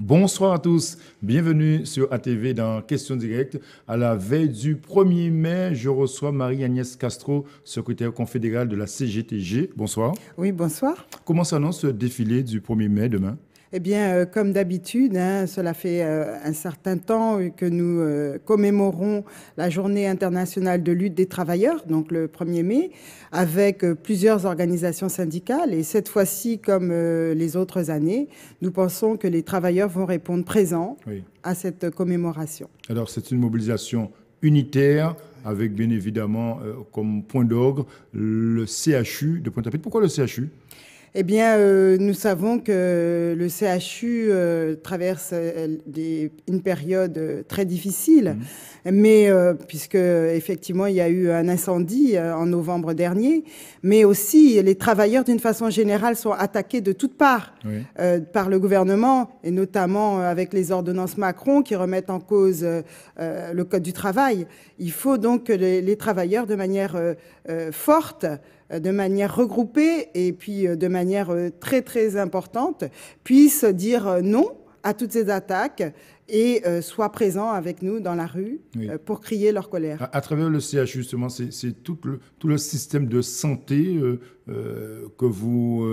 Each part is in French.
Bonsoir à tous, bienvenue sur ATV dans Questions directes. À la veille du 1er mai, je reçois Marie-Agnès Castro, secrétaire confédérale de la CGTG. Bonsoir. Oui, bonsoir. Comment s'annonce ce défilé du 1er mai demain? Eh bien, comme d'habitude, cela fait un certain temps que nous commémorons la Journée internationale de lutte des travailleurs, donc le 1er mai, avec plusieurs organisations syndicales. Et cette fois-ci, comme les autres années, nous pensons que les travailleurs vont répondre présents à cette commémoration. Alors, c'est une mobilisation unitaire avec bien évidemment comme point d'orgue le CHU de Pointe-à-Pitre. Pourquoi le CHU? Eh bien, nous savons que le CHU traverse une période très difficile, mais puisque effectivement il y a eu un incendie en novembre dernier, mais aussi les travailleurs d'une façon générale sont attaqués de toutes parts par le gouvernement, et notamment avec les ordonnances Macron qui remettent en cause le Code du travail. Il faut donc que les travailleurs, de manière forte, de manière regroupée et puis de manière très très importante, puissent dire non à toutes ces attaques et soient présents avec nous dans la rue pour crier leur colère. À travers le CHU, justement, c'est tout le système de santé que vous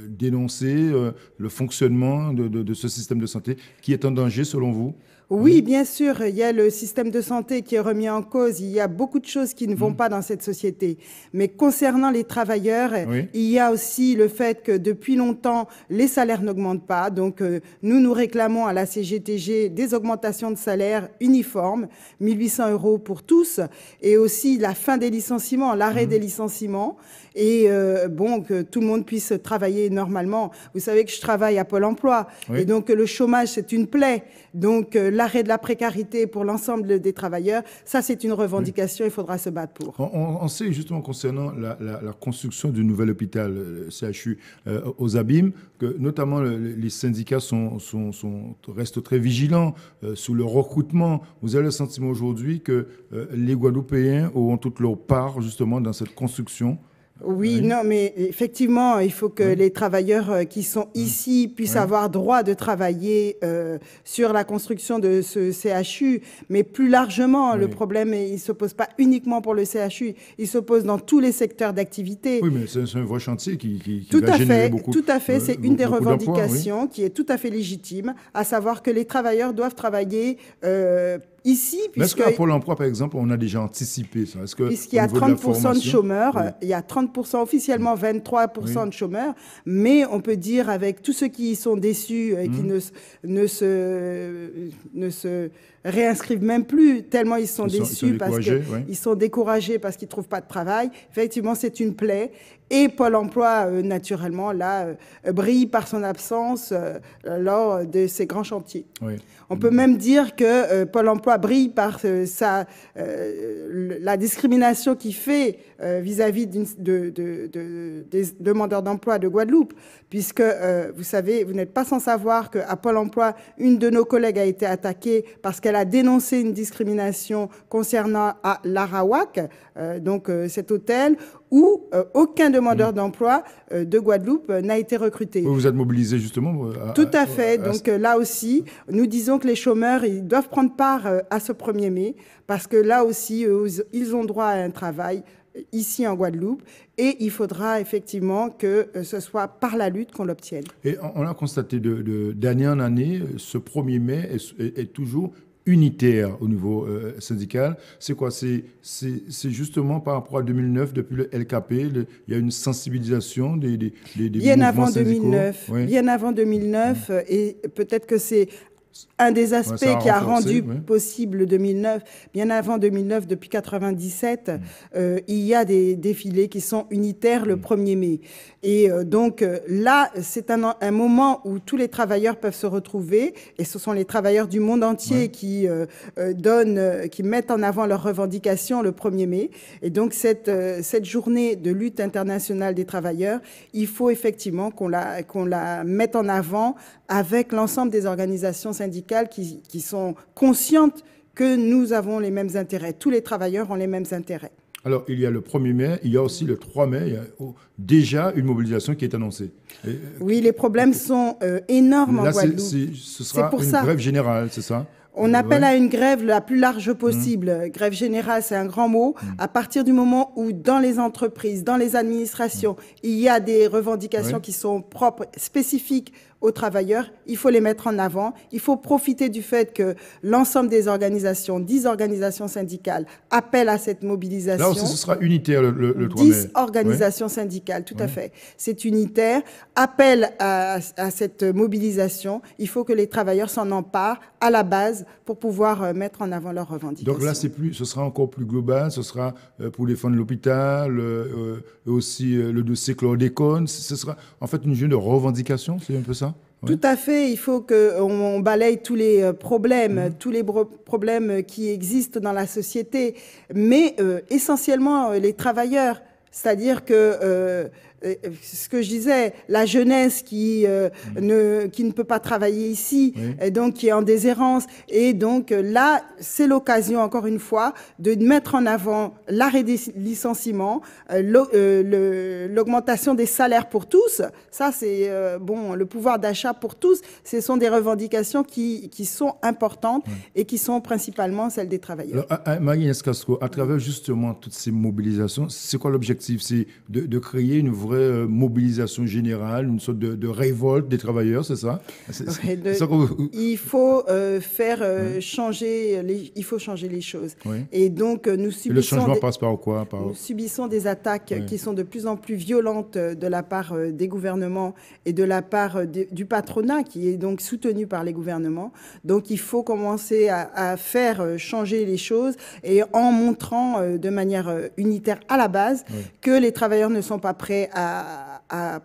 dénoncez, le fonctionnement de ce système de santé qui est en danger selon vous? Oui, bien sûr, il y a le système de santé qui est remis en cause. Il y a beaucoup de choses qui ne vont pas dans cette société. Mais concernant les travailleurs, il y a aussi le fait que depuis longtemps, les salaires n'augmentent pas. Donc, nous réclamons à la CGTG des augmentations de salaire uniformes, 1 800 € pour tous, et aussi la fin des licenciements, l'arrêt des licenciements, et bon, que tout le monde puisse travailler normalement. Vous savez que je travaille à Pôle emploi, et donc le chômage, c'est une plaie. Donc, l'arrêt de la précarité pour l'ensemble des travailleurs, ça, c'est une revendication, il faudra se battre pour. On sait justement concernant la construction du nouvel hôpital CHU aux Abîmes, que notamment les syndicats restent très vigilants sur le recrutement. Vous avez le sentiment aujourd'hui que les Guadeloupéens auront toute leur part justement dans cette construction? Oui, non, mais effectivement, il faut que les travailleurs qui sont ici puissent avoir droit de travailler sur la construction de ce CHU, mais plus largement, le problème, il ne se pose pas uniquement pour le CHU, il se pose dans tous les secteurs d'activité. Oui, mais c'est un vrai chantier qui va générer beaucoup d'emplois. Tout à fait, c'est une des revendications qui est tout à fait légitime, à savoir que les travailleurs doivent travailler ici, mais est-ce qu'à Pôle emploi, par exemple, on a déjà anticipé ça? Puisqu'il y a 30% de chômeurs, il y a 30%, officiellement 23% de chômeurs, mais on peut dire avec tous ceux qui sont déçus et qui ne se réinscrivent même plus, tellement ils sont déçus parce qu'ils sont découragés parce qu'ils ne trouvent pas de travail. Effectivement, c'est une plaie. Et Pôle emploi, naturellement, là, brille par son absence lors de ces grands chantiers. On peut même dire que Pôle emploi brille par la discrimination qu'il fait vis-à-vis des demandeurs d'emploi de Guadeloupe, puisque, vous savez, vous n'êtes pas sans savoir qu'à Pôle emploi, une de nos collègues a été attaquée parce qu'elle a dénoncé une discrimination concernant l'Arawak, donc cet hôtel, où aucun demandeur d'emploi de Guadeloupe n'a été recruté. Vous êtes mobilisé justement Tout à fait. Donc là aussi, nous disons que les chômeurs, ils doivent prendre part à ce 1er mai, parce que là aussi, ils ont droit à un travail ici en Guadeloupe, et il faudra effectivement que ce soit par la lutte qu'on l'obtienne. Et on a constaté d'année en année, ce 1er mai est toujours unitaire au niveau syndical. C'est quoi? C'est justement par rapport à 2009, depuis le LKP, il y a une sensibilisation des bien mouvements avant syndicaux. 2009, bien avant 2009, et peut-être que c'est un des aspects qui a rendu possible 2009. Bien avant 2009, depuis 1997, il y a des défilés qui sont unitaires le 1er mai. Et donc là, c'est un moment où tous les travailleurs peuvent se retrouver, et ce sont les travailleurs du monde entier qui mettent en avant leurs revendications le 1er mai. Et donc cette journée de lutte internationale des travailleurs, il faut effectivement qu'on la mette en avant avec l'ensemble des organisations syndicales qui sont conscientes que nous avons les mêmes intérêts. Tous les travailleurs ont les mêmes intérêts. Alors, il y a le 1er mai, il y a aussi le 3 mai, il y a déjà une mobilisation qui est annoncée. Oui, les problèmes sont énormes là, en Guadeloupe. ce sera une grève générale, c'est ça? On appelle à une grève la plus large possible. Grève générale, c'est un grand mot. À partir du moment où dans les entreprises, dans les administrations, il y a des revendications qui sont propres, spécifiques aux travailleurs, il faut les mettre en avant. Il faut profiter du fait que l'ensemble des organisations, 10 organisations syndicales, appellent à cette mobilisation. Là aussi, ce sera unitaire le 3 mai. 10 organisations syndicales, tout à fait. C'est unitaire. Appel à cette mobilisation. Il faut que les travailleurs s'en emparent à la base pour pouvoir mettre en avant leurs revendications. Donc là, ce sera encore plus global. Ce sera pour défendre l'hôpital, aussi le dossier chlordécone. Ce sera en fait une journée de revendication, c'est un peu ça? Tout à fait. Il faut qu'on balaye tous les problèmes, problèmes qui existent dans la société, mais essentiellement les travailleurs. C'est-à-dire que ce que je disais, la jeunesse qui ne peut pas travailler ici, et donc qui est en déshérence. Et donc là, c'est l'occasion, encore une fois, de mettre en avant l'arrêt des licenciements, l'augmentation des salaires pour tous. Ça, c'est le pouvoir d'achat pour tous. Ce sont des revendications qui sont importantes et qui sont principalement celles des travailleurs. Alors, Marie-Agnès Castro, à travers justement toutes ces mobilisations, c'est quoi l'objectif? C'est de créer une vraie mobilisation générale, une sorte de révolte des travailleurs, c'est ça? Il faut changer les choses. Et donc, nous subissons... Et le changement passe par quoi? Nous subissons des attaques qui sont de plus en plus violentes de la part des gouvernements et de la part du patronat, qui est donc soutenu par les gouvernements. Donc, il faut commencer à faire changer les choses et en montrant de manière unitaire à la base que les travailleurs ne sont pas prêts à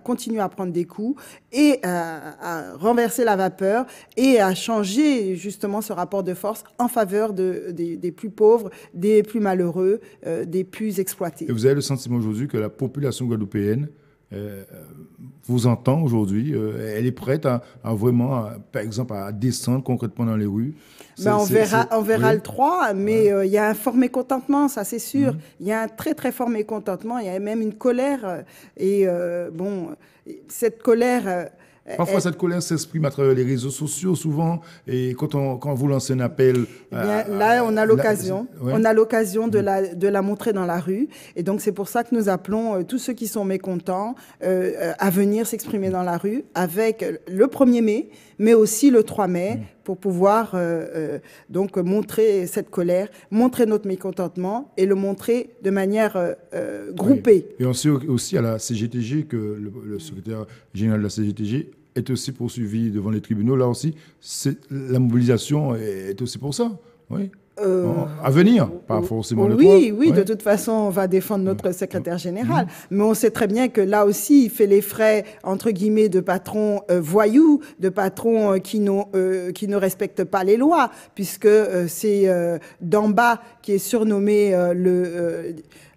continuer à prendre des coups et à renverser la vapeur et à changer justement ce rapport de force en faveur des plus pauvres, des plus malheureux, des plus exploités. Et vous avez le sentiment aujourd'hui que la population guadeloupéenne vous entend aujourd'hui, elle est prête à vraiment, par exemple, à descendre concrètement dans les rues? On verra le 3, mais il y a un fort mécontentement, ça c'est sûr. Il y a un très très fort mécontentement, il y a même une colère. Et cette colère... Parfois, cette colère s'exprime à travers les réseaux sociaux, souvent. Et quand vous lancez un appel... là, on a l'occasion. On a l'occasion de la montrer dans la rue. Et donc, c'est pour ça que nous appelons tous ceux qui sont mécontents à venir s'exprimer dans la rue avec le 1er mai, mais aussi le 3 mai, pour pouvoir donc montrer cette colère, montrer notre mécontentement et le montrer de manière groupée. Et on sait aussi à la CGTG que le secrétaire général de la CGTG est aussi poursuivi devant les tribunaux. Là aussi, la mobilisation est aussi pour ça. Oui. À venir, pas forcément le 3. Oui, de toute façon, on va défendre notre secrétaire général. Mais on sait très bien que là aussi, il fait les frais, entre guillemets, de patrons voyous, de patrons qui ne respectent pas les lois, puisque c'est d'en bas qui est surnommé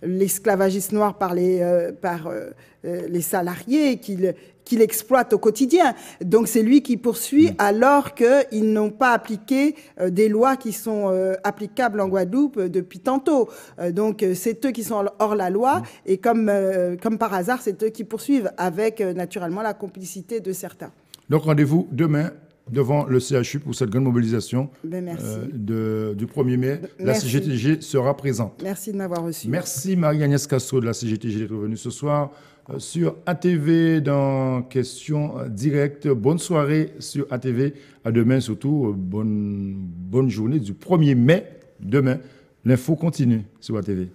l'esclavagiste noir par les salariés qu'il exploite au quotidien. Donc c'est lui qui poursuit alors qu'ils n'ont pas appliqué des lois qui sont applicables en Guadeloupe depuis tantôt. Donc c'est eux qui sont hors la loi et comme par hasard, c'est eux qui poursuivent avec naturellement la complicité de certains. Donc rendez-vous demain devant le CHU pour cette grande mobilisation du 1er mai. La CGTG sera présente. Merci de m'avoir reçu. Merci Marie-Agnès Castro de la CGTG d'être venue ce soir sur ATV dans Questions Directes. Bonne soirée sur ATV. À demain surtout. Bonne journée du 1er mai. Demain, l'info continue sur ATV.